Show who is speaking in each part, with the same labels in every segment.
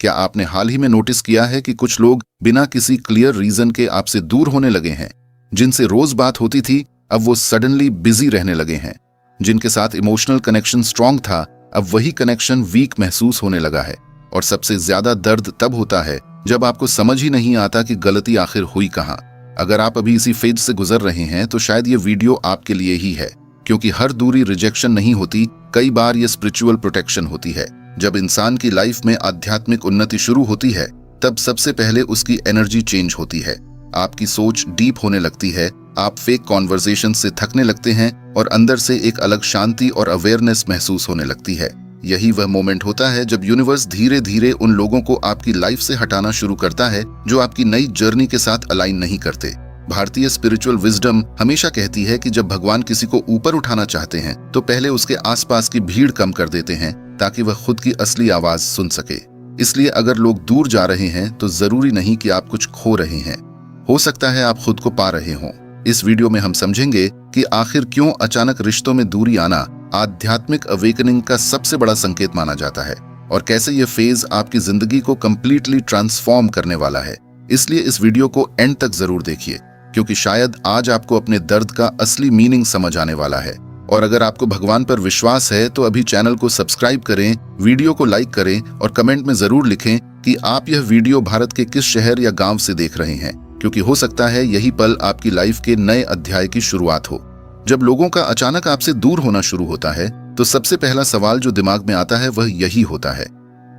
Speaker 1: क्या आपने हाल ही में नोटिस किया है कि कुछ लोग बिना किसी क्लियर रीजन के आपसे दूर होने लगे हैं? जिनसे रोज बात होती थी अब वो सडनली बिजी रहने लगे हैं। जिनके साथ इमोशनल कनेक्शन स्ट्रांग था अब वही कनेक्शन वीक महसूस होने लगा है। और सबसे ज्यादा दर्द तब होता है जब आपको समझ ही नहीं आता कि गलती आखिर हुई कहाँ। अगर आप अभी इसी फेज से गुजर रहे हैं तो शायद ये वीडियो आपके लिए ही है, क्योंकि हर दूरी रिजेक्शन नहीं होती, कई बार ये स्पिरिचुअल प्रोटेक्शन होती है। जब इंसान की लाइफ में आध्यात्मिक उन्नति शुरू होती है तब सबसे पहले उसकी एनर्जी चेंज होती है। आपकी सोच डीप होने लगती है, आप फेक कॉन्वर्सेशन से थकने लगते हैं और अंदर से एक अलग शांति और अवेयरनेस महसूस होने लगती है। यही वह मोमेंट होता है जब यूनिवर्स धीरे धीरे उन लोगों को आपकी लाइफ से हटाना शुरू करता है जो आपकी नई जर्नी के साथ अलाइन नहीं करते। भारतीय स्पिरिचुअल विजडम हमेशा कहती है कि जब भगवान किसी को ऊपर उठाना चाहते हैं तो पहले उसके आसपास की भीड़ कम कर देते हैं ताकि वह खुद की असली आवाज सुन सके। इसलिए अगर लोग दूर जा रहे हैं तो जरूरी नहीं कि आप कुछ खो रहे हैं, हो सकता है आप खुद को पा रहे हों। इस वीडियो में हम समझेंगे कि आखिर क्यों अचानक रिश्तों में दूरी आना आध्यात्मिक अवेकनिंग का सबसे बड़ा संकेत माना जाता है और कैसे ये फेज आपकी जिंदगी को कंप्लीटली ट्रांसफॉर्म करने वाला है। इसलिए इस वीडियो को एंड तक जरूर देखिए, क्योंकि शायद आज आपको अपने दर्द का असली मीनिंग समझ आने वाला है। और अगर आपको भगवान पर विश्वास है तो अभी चैनल को सब्सक्राइब करें, वीडियो को लाइक करें और कमेंट में जरूर लिखें कि आप यह वीडियो भारत के किस शहर या गांव से देख रहे हैं, क्योंकि हो सकता है यही पल आपकी लाइफ के नए अध्याय की शुरुआत हो। जब लोगों का अचानक आपसे दूर होना शुरू होता है तो सबसे पहला सवाल जो दिमाग में आता है वह यही होता है,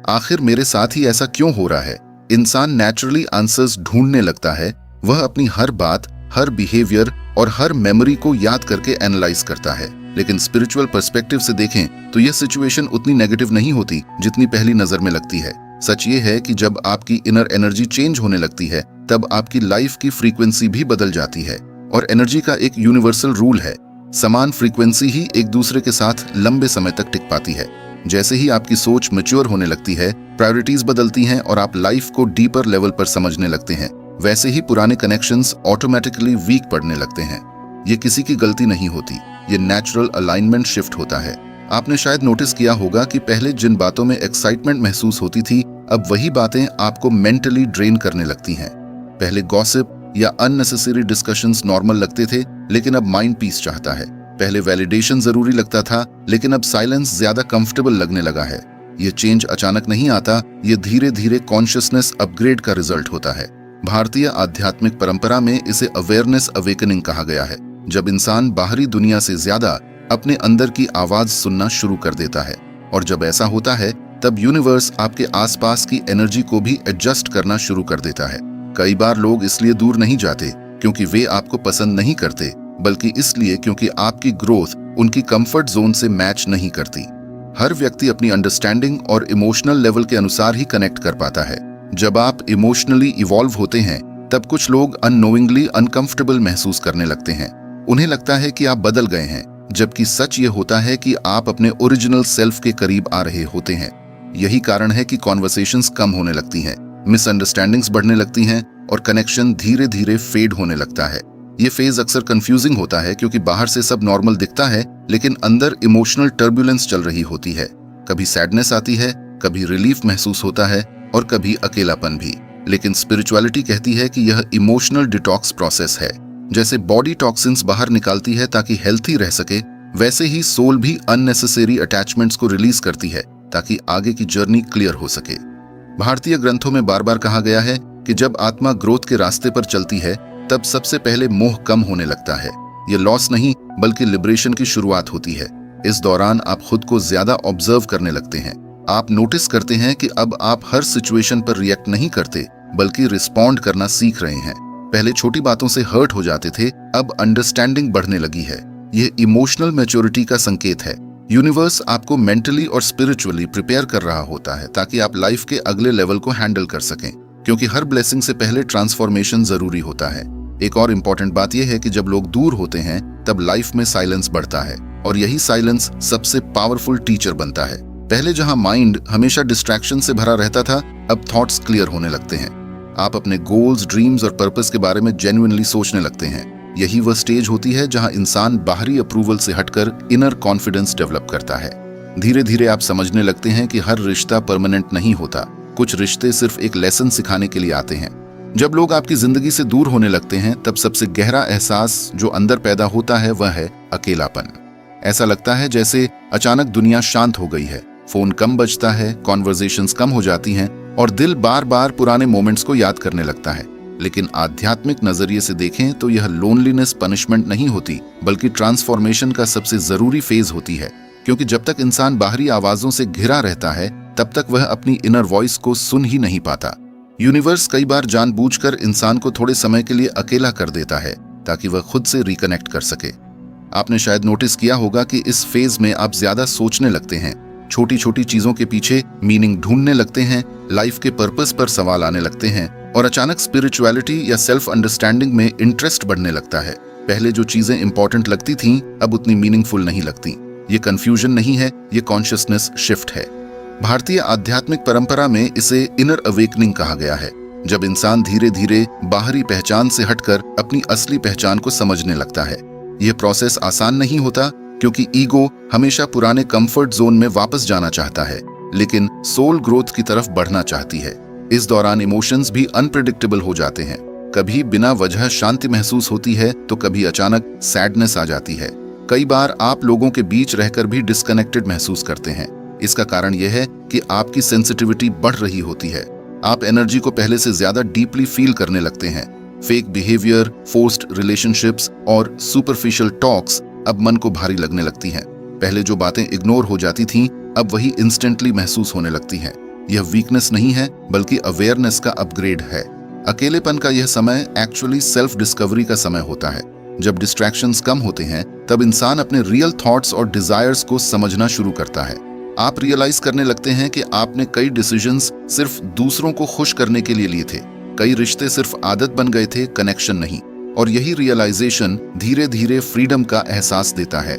Speaker 1: आखिर मेरे साथ ही ऐसा क्यों हो रहा है। इंसान नेचुरली आंसर्स ढूंढने लगता है। वह अपनी हर बात, हर बिहेवियर और हर मेमोरी को याद करके एनालाइज करता है। लेकिन स्पिरिचुअल पर्सपेक्टिव से देखें तो यह सिचुएशन उतनी नेगेटिव नहीं होती जितनी पहली नजर में लगती है। सच ये है कि जब आपकी इनर एनर्जी चेंज होने लगती है तब आपकी लाइफ की फ्रीक्वेंसी भी बदल जाती है। और एनर्जी का एक यूनिवर्सल रूल है, समान फ्रीक्वेंसी ही एक दूसरे के साथ लंबे समय तक टिक पाती है। जैसे ही आपकी सोच मैच्योर होने लगती है, प्रायोरिटीज बदलती हैं और आप लाइफ को डीपर लेवल पर समझने लगते हैं, वैसे ही पुराने कनेक्शंस ऑटोमेटिकली वीक पड़ने लगते हैं। ये किसी की गलती नहीं होती, ये नेचुरल अलाइनमेंट शिफ्ट होता है। आपने शायद नोटिस किया होगा कि पहले जिन बातों में एक्साइटमेंट महसूस होती थी अब वही बातें आपको मेंटली ड्रेन करने लगती हैं। पहले गॉसिप या अननेसेसरी डिस्कशंस नॉर्मल लगते थे, लेकिन अब माइंड पीस चाहता है। पहले वैलिडेशन जरूरी लगता था, लेकिन अब साइलेंस ज्यादा कंफर्टेबल लगने लगा है। ये चेंज अचानक नहीं आता, ये धीरे धीरे कॉन्शियसनेस अपग्रेड का रिजल्ट होता है। भारतीय आध्यात्मिक परंपरा में इसे अवेयरनेस अवेकनिंग कहा गया है, जब इंसान बाहरी दुनिया से ज्यादा अपने अंदर की आवाज सुनना शुरू कर देता है। और जब ऐसा होता है तब यूनिवर्स आपके आसपास की एनर्जी को भी एडजस्ट करना शुरू कर देता है। कई बार लोग इसलिए दूर नहीं जाते क्योंकि वे आपको पसंद नहीं करते, बल्कि इसलिए क्योंकि आपकी ग्रोथ उनकी कंफर्ट जोन से मैच नहीं करती। हर व्यक्ति अपनी अंडरस्टैंडिंग और इमोशनल लेवल के अनुसार ही कनेक्ट कर पाता है। जब आप इमोशनली इवॉल्व होते हैं तब कुछ लोग अननोइंगली अनकंफर्टेबल महसूस करने लगते हैं। उन्हें लगता है कि आप बदल गए हैं, जबकि सच ये होता है कि आप अपने ओरिजिनल सेल्फ के करीब आ रहे होते हैं। यही कारण है कि कॉन्वर्सेशंस कम होने लगती हैं, मिसअंडरस्टैंडिंग्स बढ़ने लगती हैं और कनेक्शन धीरे धीरे फेड होने लगता है। ये फेज अक्सर कंफ्यूजिंग होता है क्योंकि बाहर से सब नॉर्मल दिखता है, लेकिन अंदर इमोशनल टर्बुलेंस चल रही होती है। कभी सैडनेस आती है, कभी रिलीफ महसूस होता है और कभी अकेलापन भी। लेकिन स्पिरिचुअलिटी कहती है कि यह इमोशनल डिटॉक्स प्रोसेस है। जैसे बॉडी टॉक्सिन्स बाहर निकालती है ताकि हेल्थी रह सके, वैसे ही सोल भी अननेसेसरी अटैचमेंट्स को रिलीज करती है ताकि आगे की जर्नी क्लियर हो सके। भारतीय ग्रंथों में बार बार कहा गया है कि जब आत्मा ग्रोथ के रास्ते पर चलती है तब सबसे पहले मोह कम होने लगता है। यह लॉस नहीं बल्कि लिबरेशन की शुरुआत होती है। इस दौरान आप खुद को ज्यादा ऑब्जर्व करने लगते हैं। आप नोटिस करते हैं कि अब आप हर सिचुएशन पर रिएक्ट नहीं करते बल्कि रिस्पॉन्ड करना सीख रहे हैं। पहले छोटी बातों से हर्ट हो जाते थे, अब अंडरस्टैंडिंग बढ़ने लगी है। यह इमोशनल मैच्योरिटी का संकेत है। यूनिवर्स आपको मेंटली और स्पिरिचुअली प्रिपेयर कर रहा होता है ताकि आप लाइफ के अगले लेवल को हैंडल कर सकें, क्योंकि हर ब्लेसिंग से पहले ट्रांसफॉर्मेशन जरूरी होता है। एक और इम्पोर्टेंट बात यह है कि जब लोग दूर होते हैं तब लाइफ में साइलेंस बढ़ता है और यही साइलेंस सबसे पावरफुल टीचर बनता है। पहले जहां माइंड हमेशा डिस्ट्रैक्शन से भरा रहता था, अब थॉट्स क्लियर होने लगते हैं। आप अपने गोल्स, ड्रीम्स और पर्पस के बारे में जेन्युइनली सोचने लगते हैं। यही वह स्टेज होती है जहां इंसान बाहरी अप्रूवल से हटकर इनर कॉन्फिडेंस डेवलप करता है। धीरे धीरे आप समझने लगते हैं कि हर रिश्ता परमानेंट नहीं होता। कुछ रिश्ते सिर्फ एक लेसन सिखाने के लिए आते हैं। जब लोग आपकी जिंदगी से दूर होने लगते हैं तब सबसे गहरा एहसास जो अंदर पैदा होता है वह है अकेलापन। ऐसा लगता है जैसे अचानक दुनिया शांत हो गई है, फोन कम बजता है, कॉन्वर्सेशंस कम हो जाती हैं और दिल बार बार पुराने मोमेंट्स को याद करने लगता है। लेकिन आध्यात्मिक नजरिए से देखें तो यह लोनलीनेस पनिशमेंट नहीं होती, बल्कि ट्रांसफॉर्मेशन का सबसे जरूरी फेज होती है। क्योंकि जब तक इंसान बाहरी आवाजों से घिरा रहता है तब तक वह अपनी इनर वॉइस को सुन ही नहीं पाता। यूनिवर्स कई बार जानबूझकर इंसान को थोड़े समय के लिए अकेला कर देता है ताकि वह खुद से रिकनेक्ट कर सके। आपने शायद नोटिस किया होगा कि इस फेज में आप ज्यादा सोचने लगते हैं, छोटी छोटी चीजों के पीछे मीनिंग ढूंढने लगते हैं, लाइफ के पर्पस पर सवाल आने लगते हैं और अचानक स्पिरिचुअलिटी या सेल्फ अंडरस्टैंडिंग में इंटरेस्ट बढ़ने लगता है। पहले जो चीजें इंपॉर्टेंट लगती थीं अब उतनी मीनिंगफुल नहीं लगती। ये कंफ्यूजन नहीं है, ये कॉन्शियसनेस शिफ्ट है। भारतीय आध्यात्मिक परंपरा में इसे इनर अवेकनिंग कहा गया है, जब इंसान धीरे धीरे बाहरी पहचान से हटकर अपनी असली पहचान को समझने लगता है। यह प्रोसेस आसान नहीं होता क्योंकि ईगो हमेशा पुराने कंफर्ट जोन में वापस जाना चाहता है, लेकिन सोल ग्रोथ की तरफ बढ़ना चाहती है। इस दौरान इमोशंस भी अनप्रेडिक्टेबल हो जाते हैं। कभी बिना वजह शांति महसूस होती है तो कभी अचानक सैडनेस आ जाती है। कई बार आप लोगों के बीच रहकर भी डिस्कनेक्टेड महसूस करते हैं। इसका कारण यह है कि आपकी सेंसिटिविटी बढ़ रही होती है। आप एनर्जी को पहले से ज्यादा डीपली फील करने लगते हैं। फेक बिहेवियर, फोर्स्ड रिलेशनशिप्स और सुपरफिशियल टॉक्स अब मन को भारी लगने लगती हैं। पहले जो बातें इग्नोर हो जाती थीं, अब वही इंस्टेंटली महसूस होने लगती हैं। यह वीकनेस नहीं है बल्कि अवेयरनेस का अपग्रेड है। अकेलेपन का यह समय एक्चुअली सेल्फ डिस्कवरी का समय होता है। जब डिस्ट्रैक्शंस कम होते हैं तब इंसान अपने रियल थॉट्स और डिजायर्स को समझना शुरू करता है। आप रियलाइज करने लगते हैं कि आपने कई डिसीजंस सिर्फ दूसरों को खुश करने के लिए लिए थे, कई रिश्ते सिर्फ आदत बन गए थे, कनेक्शन नहीं। और यही रियलाइजेशन धीरे धीरे फ्रीडम का एहसास देता है।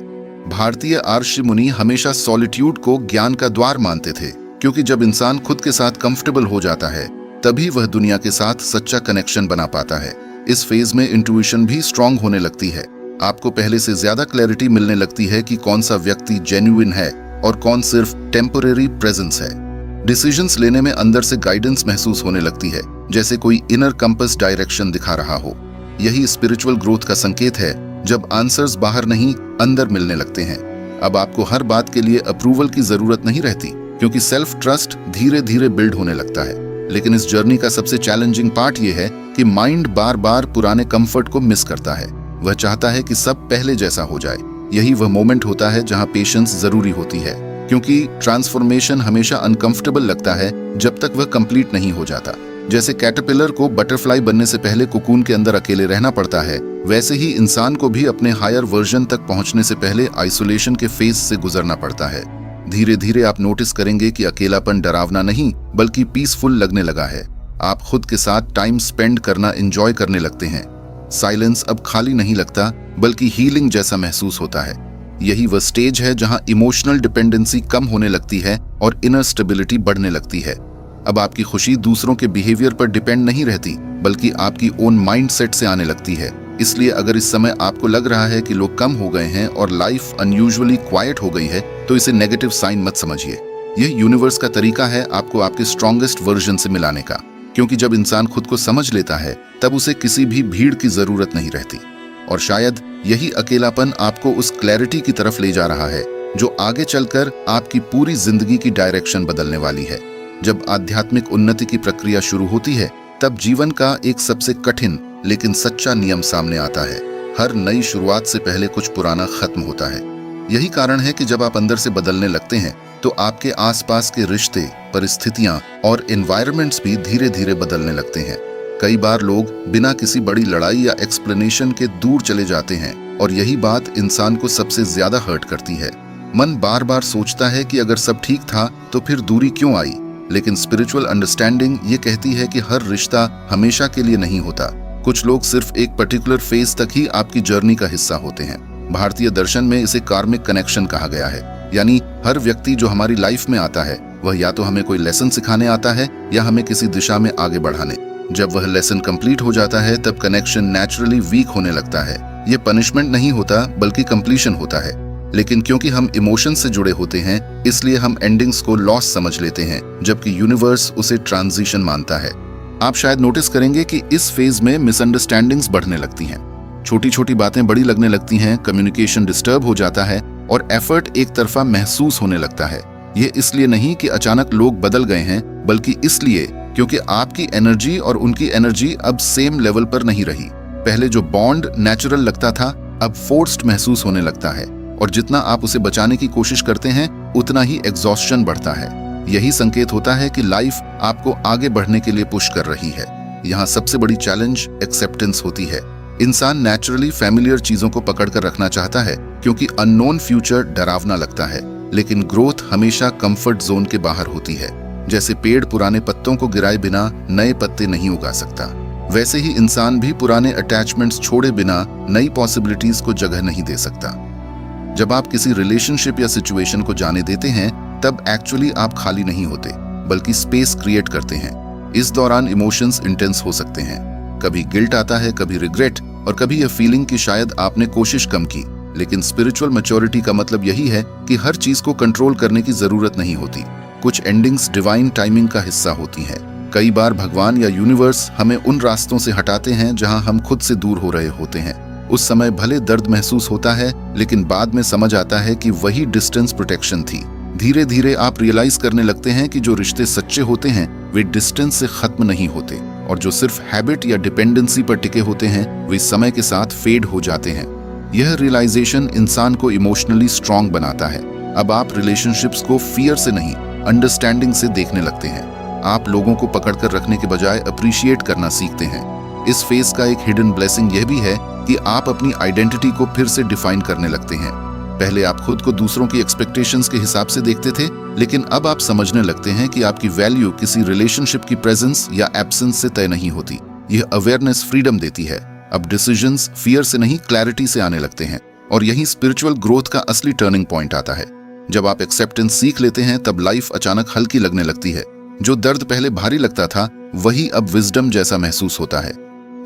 Speaker 1: भारतीय आर्षि मुनि हमेशा सॉलिट्यूड को ज्ञान का द्वार मानते थे, क्योंकि जब इंसान खुद के साथ कंफर्टेबल हो जाता है तभी वह दुनिया के साथ सच्चा कनेक्शन बना पाता है। इस फेज में इंट्यूशन भी स्ट्रांग होने लगती है। आपको पहले से ज्यादा क्लैरिटी मिलने लगती है कि कौन सा व्यक्ति जेन्युइन है और कौन सिर्फ टेम्परेरी प्रेजेंस है। डिसीजंस लेने में अंदर से गाइडेंस महसूस होने लगती है, जैसे कोई इनर कंपस डायरेक्शन दिखा रहा हो। यही स्पिरिचुअल ग्रोथ का संकेत है, जब आंसर्स बाहर नहीं अंदर मिलने लगते हैं। अब आपको हर बात के लिए अप्रूवल की जरूरत नहीं रहती, क्योंकि सेल्फ ट्रस्ट धीरे धीरे बिल्ड होने लगता है। लेकिन इस जर्नी का सबसे चैलेंजिंग पार्ट यह है कि माइंड बार बार पुराने कंफर्ट को मिस करता है। वह चाहता है कि सब पहले जैसा हो जाए। यही वह मोमेंट होता है जहां पेशेंस जरूरी होती है, क्योंकि ट्रांसफॉर्मेशन हमेशा अनकंफर्टेबल लगता है जब तक वह कंप्लीट नहीं हो जाता। जैसे कैटरपिलर को बटरफ्लाई बनने से पहले कोकून के अंदर अकेले रहना पड़ता है, वैसे ही इंसान को भी अपने हायर वर्जन तक पहुंचने से पहले आइसोलेशन के फेज से गुजरना पड़ता है। धीरे धीरे आप नोटिस करेंगे कि अकेलापन डरावना नहीं बल्कि पीसफुल लगने लगा है। आप खुद के साथ टाइम स्पेंड करना एंजॉय करने लगते हैं। साइलेंस अब खाली नहीं लगता बल्कि हीलिंग जैसा महसूस होता है। यही वह स्टेज है जहां इमोशनल डिपेंडेंसी कम होने लगती है और इनर स्टेबिलिटी बढ़ने लगती है। अब आपकी खुशी दूसरों के बिहेवियर पर डिपेंड नहीं रहती बल्कि आपकी ओन माइंडसेट से आने लगती है। इसलिए अगर इस समय आपको लग रहा है कि लोग कम हो गए हैं और लाइफ अनयूजुअली क्वाइट हो गई है तो इसे नेगेटिव साइन मत समझिए। यह यूनिवर्स का तरीका है आपको आपके स्ट्रॉन्गेस्ट वर्जन से मिलाने का, क्योंकि जब इंसान खुद को समझ लेता है तब उसे किसी भी भीड़ की जरूरत नहीं रहती। और शायद यही अकेलापन आपको उस क्लैरिटी की तरफ ले जा रहा है जो आगे चलकर आपकी पूरी जिंदगी की डायरेक्शन बदलने वाली है। जब आध्यात्मिक उन्नति की प्रक्रिया शुरू होती है तब जीवन का एक सबसे कठिन लेकिन सच्चा नियम सामने आता है। हर नई शुरुआत से पहले कुछ पुराना खत्म होता है। यही कारण है कि जब आप अंदर से बदलने लगते हैं तो आपके आसपास के रिश्ते, परिस्थितियां और एनवायरनमेंट्स भी धीरे धीरे बदलने लगते हैं। कई बार लोग बिना किसी बड़ी लड़ाई या एक्सप्लेनेशन के दूर चले जाते हैं और यही बात इंसान को सबसे ज्यादा हर्ट करती है। मन बार बार सोचता है कि अगर सब ठीक था तो फिर दूरी क्यों आई, लेकिन स्पिरिचुअल अंडरस्टैंडिंग ये कहती है कि हर रिश्ता हमेशा के लिए नहीं होता। कुछ लोग सिर्फ एक पर्टिकुलर फेज तक ही आपकी जर्नी का हिस्सा होते हैं। भारतीय दर्शन में इसे कार्मिक कनेक्शन कहा गया है, यानी हर व्यक्ति जो हमारी लाइफ में आता है वह या तो हमें कोई लेसन सिखाने आता है या हमें किसी दिशा में आगे बढ़ाने। जब वह लेसन कंप्लीट हो जाता है तब कनेक्शन नेचुरली वीक होने लगता है। ये पनिशमेंट नहीं होता बल्कि कंप्लीशन होता है। लेकिन क्योंकि हम इमोशन से जुड़े होते हैं, इसलिए हम एंडिंग्स को लॉस समझ लेते हैं, जबकि यूनिवर्स उसे ट्रांजिशन मानता है। आप शायद नोटिस करेंगे कि इस फेज में मिसअंडरस्टैंडिंग्स बढ़ने लगती हैं। छोटी छोटी बातें बड़ी लगने लगती हैं, कम्युनिकेशन डिस्टर्ब हो जाता है और एफर्ट एक तरफा महसूस होने लगता है। ये इसलिए नहीं कि अचानक लोग बदल गए हैं, बल्कि इसलिए क्योंकि आपकी एनर्जी और उनकी एनर्जी अब सेम लेवल पर नहीं रही। पहले जो बॉन्ड नेचुरल लगता था, अब फोर्स्ड महसूस होने लगता है, और जितना आप उसे बचाने की कोशिश करते हैं, उतना ही एग्जॉस्शन बढ़ता है। यही संकेत होता है कि लाइफ आपको आगे बढ़ने के लिए पुश कर रही है। यहाँ सबसे बड़ी चैलेंज एक्सेप्टेंस होती है। इंसान नेचुरली फैमिलियर चीजों को पकड़कर रखना चाहता है, क्योंकि अननोन फ्यूचर डरावना लगता है, लेकिन ग्रोथ हमेशा कंफर्ट जोन के बाहर होती है। जैसे पेड़ पुराने पत्तों को गिराए बिना नए पत्ते नहीं उगा सकता, वैसे ही इंसान भी पुराने अटैचमेंट्स छोड़े बिना नई पॉसिबिलिटीज को जगह नहीं दे सकता। जब आप किसी रिलेशनशिप या सिचुएशन को जाने देते हैं, तब एक्चुअली आप खाली नहीं होते, बल्कि स्पेस क्रिएट करते हैं। इस दौरान इमोशंस इंटेंस हो सकते हैं। कभी गिल्ट आता है, कभी रिग्रेट, और कभी यह फीलिंग कि शायद आपने कोशिश कम की। लेकिन स्पिरिचुअल मैच्योरिटी का मतलब यही है कि हर चीज को कंट्रोल करने की जरूरत नहीं होती। कुछ एंडिंग्स डिवाइन टाइमिंग का हिस्सा होती हैं। कई बार भगवान या यूनिवर्स हमें उन रास्तों से हटाते हैं जहां हम खुद से दूर हो रहे होते हैं। उस समय भले दर्द महसूस होता है, लेकिन बाद में समझ आता है कि वही डिस्टेंस प्रोटेक्शन थी। धीरे धीरे आप रियलाइज करने लगते हैं कि जो रिश्ते सच्चे होते हैं, वे डिस्टेंस से खत्म नहीं होते, और जो सिर्फ हैबिट या डिपेंडेंसी पर टिके होते हैं, वे समय के साथ फेड हो जाते हैं। यह रियलाइजेशन इंसान को इमोशनली स्ट्रांग बनाता है। अब आप रिलेशनशिप्स को फियर से नहीं, अंडरस्टैंडिंग से देखने लगते हैं। आप लोगों को पकड़कर रखने के बजाय अप्रिशिएट करना सीखते हैं। इस फेज का एक हिडन ब्लेसिंग यह भी है कि आप अपनी आइडेंटिटी को फिर से डिफाइन करने लगते हैं। पहले आप खुद को दूसरों की एक्सपेक्टेशंस के हिसाब से देखते थे, लेकिन अब आप समझने लगते हैं कि आपकी वैल्यू किसी रिलेशनशिप की प्रेजेंस या एब्सेंस से तय नहीं होती। यह अवेयरनेस फ्रीडम देती है। अब डिसीजंस फियर से नहीं, क्लैरिटी से आने लगते हैं, और यही स्पिरिचुअल ग्रोथ का असली टर्निंग पॉइंट आता है। जब आप एक्सेप्टेंस सीख लेते हैं, तब लाइफ अचानक हल्की लगने लगती है। जो दर्द पहले भारी लगता था, वही अब विजडम जैसा महसूस होता है।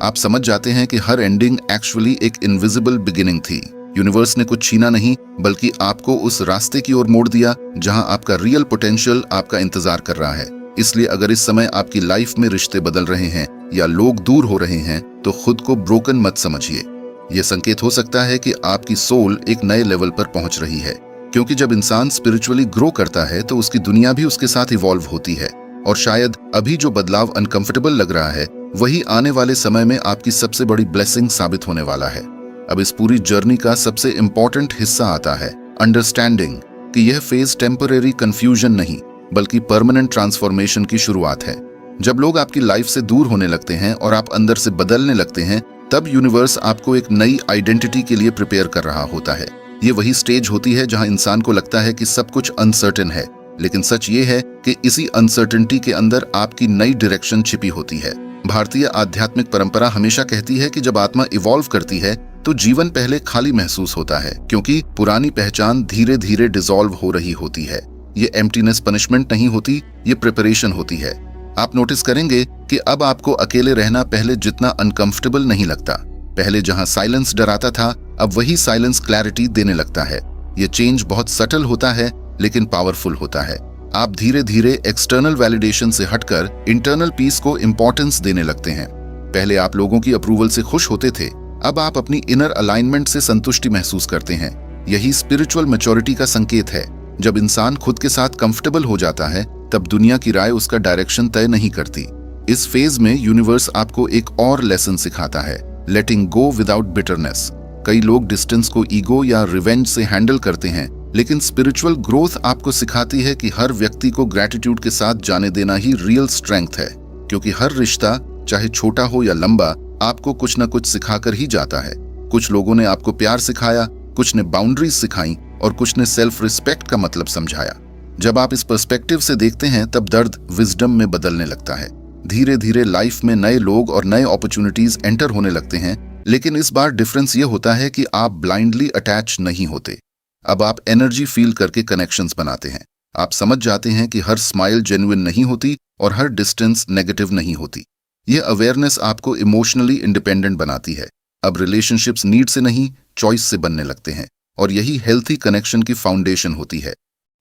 Speaker 1: आप समझ जाते हैं कि हर एंडिंग एक्चुअली एक इनविजिबल बिगिनिंग थी। यूनिवर्स ने कुछ छीना नहीं, बल्कि आपको उस रास्ते की ओर मोड़ दिया जहां आपका रियल पोटेंशियल आपका इंतजार कर रहा है। इसलिए अगर इस समय आपकी लाइफ में रिश्ते बदल रहे हैं या लोग दूर हो रहे हैं, तो खुद को ब्रोकन मत समझिए। यह संकेत हो सकता है कि आपकी सोल एक नए लेवल पर पहुंच रही है, क्योंकि जब इंसान स्पिरिचुअली ग्रो करता है, तो उसकी दुनिया भी उसके साथ इवॉल्व होती है। और शायद अभी जो बदलाव अनकंफर्टेबल लग रहा है, वही आने वाले समय में आपकी सबसे बड़ी ब्लेसिंग साबित होने वाला है। अब इस पूरी जर्नी का सबसे इंपॉर्टेंट हिस्सा आता है अंडरस्टैंडिंग, कि यह फेज टेम्परेरी कंफ्यूजन नहीं, बल्कि परमानेंट ट्रांसफॉर्मेशन की शुरुआत है। जब लोग आपकी लाइफ से दूर होने लगते हैं और आप अंदर से बदलने लगते हैं, तब यूनिवर्स आपको एक नई आइडेंटिटी के लिए प्रिपेयर कर रहा होता है। ये वही स्टेज होती है जहां इंसान को लगता है कि सब कुछ अनसर्टेन है, लेकिन सच ये है कि इसी अनसर्टेनिटी के अंदर आपकी नई डायरेक्शन छिपी होती है। भारतीय आध्यात्मिक परंपरा हमेशा कहती है कि जब आत्मा इवॉल्व करती है, तो जीवन पहले खाली महसूस होता है, क्योंकि पुरानी पहचान धीरे धीरे डिसॉल्व हो रही होती है। ये एम्प्टीनेस पनिशमेंट नहीं होती, ये प्रिपरेशन होती है। आप नोटिस करेंगे कि अब आपको अकेले रहना पहले जितना अनकंफर्टेबल नहीं लगता। पहले जहां साइलेंस डराता था, अब वही साइलेंस क्लैरिटी देने लगता है। ये चेंज बहुत सटल होता है, लेकिन पावरफुल होता है। आप धीरे धीरे एक्सटर्नल वैलिडेशन से हटकर इंटरनल पीस को इंपॉर्टेंस देने लगते हैं। पहले आप लोगों की अप्रूवल से खुश होते थे, अब आप अपनी इनर अलाइनमेंट से संतुष्टि महसूस करते हैं। यही स्पिरिचुअल मैच्योरिटी का संकेत है। जब इंसान खुद के साथ कंफर्टेबल हो जाता है, तब दुनिया की राय उसका डायरेक्शन तय नहीं करती। इस फेज में यूनिवर्स आपको एक और लेसन सिखाता है, लेटिंग गो विदाउट बिटरनेस। कई लोग डिस्टेंस को ईगो या रिवेंज से हैंडल करते हैं, लेकिन स्पिरिचुअल ग्रोथ आपको सिखाती है कि हर व्यक्ति को ग्रैटिट्यूड के साथ जाने देना ही रियल स्ट्रेंथ है, क्योंकि हर रिश्ता, चाहे छोटा हो या लंबा, आपको कुछ न कुछ सिखाकर ही जाता है। कुछ लोगों ने आपको प्यार सिखाया, कुछ ने बाउंड्रीज सिखाई, और कुछ ने सेल्फ रिस्पेक्ट का मतलब समझाया। जब आप इस पर्सपेक्टिव से देखते हैं, तब दर्द विजडम में बदलने लगता है। धीरे धीरे लाइफ में नए लोग और नए अपॉर्चुनिटीज एंटर होने लगते हैं, लेकिन इस बार डिफरेंस ये होता है कि आप ब्लाइंडली अटैच नहीं होते। अब आप एनर्जी फील करके कनेक्शंस बनाते हैं। आप समझ जाते हैं कि हर स्माइल जेन्युइन नहीं होती और हर डिस्टेंस नेगेटिव नहीं होती। यह अवेयरनेस आपको इमोशनली इंडिपेंडेंट बनाती है। अब रिलेशनशिप्स नीड से नहीं, चॉइस से बनने लगते हैं, और यही हेल्थी कनेक्शन की फाउंडेशन होती है।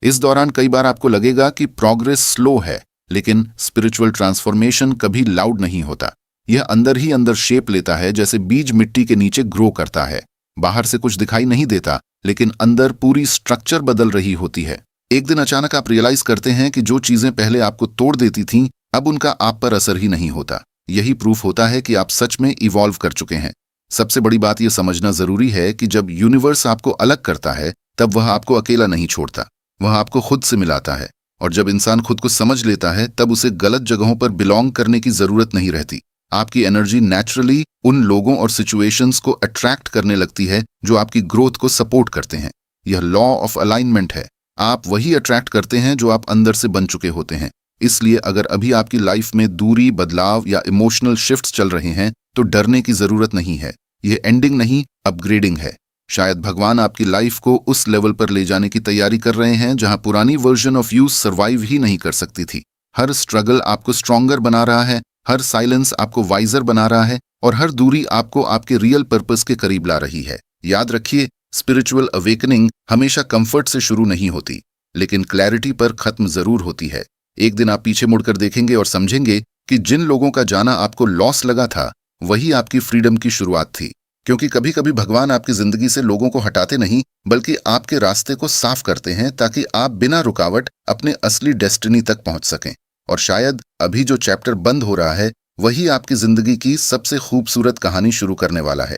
Speaker 1: इस दौरान कई बार आपको लगेगा कि प्रोग्रेस स्लो है, लेकिन स्पिरिचुअल ट्रांसफॉर्मेशन कभी लाउड नहीं होता। यह अंदर ही अंदर शेप लेता है, जैसे बीज मिट्टी के नीचे ग्रो करता है। बाहर से कुछ दिखाई नहीं देता, लेकिन अंदर पूरी स्ट्रक्चर बदल रही होती है। एक दिन अचानक आप रियलाइज करते हैं कि जो चीजें पहले आपको तोड़ देती थीं, अब उनका आप पर असर ही नहीं होता। यही प्रूफ होता है कि आप सच में इवॉल्व कर चुके हैं। सबसे बड़ी बात यह समझना जरूरी है कि जब यूनिवर्स आपको अलग करता है, तब वह आपको अकेला नहीं छोड़ता, वह आपको खुद से मिलाता है। और जब इंसान खुद को समझ लेता है, तब उसे गलत जगहों पर बिलोंग करने की जरूरत नहीं रहती। आपकी एनर्जी नेचुरली उन लोगों और सिचुएशंस को अट्रैक्ट करने लगती है जो आपकी ग्रोथ को सपोर्ट करते हैं। यह लॉ ऑफ अलाइनमेंट है। आप वही अट्रैक्ट करते हैं जो आप अंदर से बन चुके होते हैं। इसलिए अगर अभी आपकी लाइफ में दूरी, बदलाव या इमोशनल शिफ्ट्स चल रहे हैं, तो डरने की जरूरत नहीं है। यह एंडिंग नहीं, अपग्रेडिंग है। शायद भगवान आपकी लाइफ को उस लेवल पर ले जाने की तैयारी कर रहे हैं जहां पुरानी वर्जन ऑफ यू सर्वाइव ही नहीं कर सकती थी। हर स्ट्रगल आपको स्ट्रॉन्गर बना रहा है, हर साइलेंस आपको वाइजर बना रहा है, और हर दूरी आपको आपके रियल पर्पस के करीब ला रही है। याद रखिए, स्पिरिचुअल अवेकनिंग हमेशा कंफर्ट से शुरू नहीं होती, लेकिन क्लैरिटी पर खत्म जरूर होती है। एक दिन आप पीछे मुड़कर देखेंगे और समझेंगे कि जिन लोगों का जाना आपको लॉस लगा था, वही आपकी फ्रीडम की शुरुआत थी। क्योंकि कभी कभी भगवान आपकी जिंदगी से लोगों को हटाते नहीं, बल्कि आपके रास्ते को साफ करते हैं, ताकि आप बिना रुकावट अपने असली डेस्टिनी तक पहुंच सकें। और शायद अभी जो चैप्टर बंद हो रहा है, वही आपकी जिंदगी की सबसे खूबसूरत कहानी शुरू करने वाला है।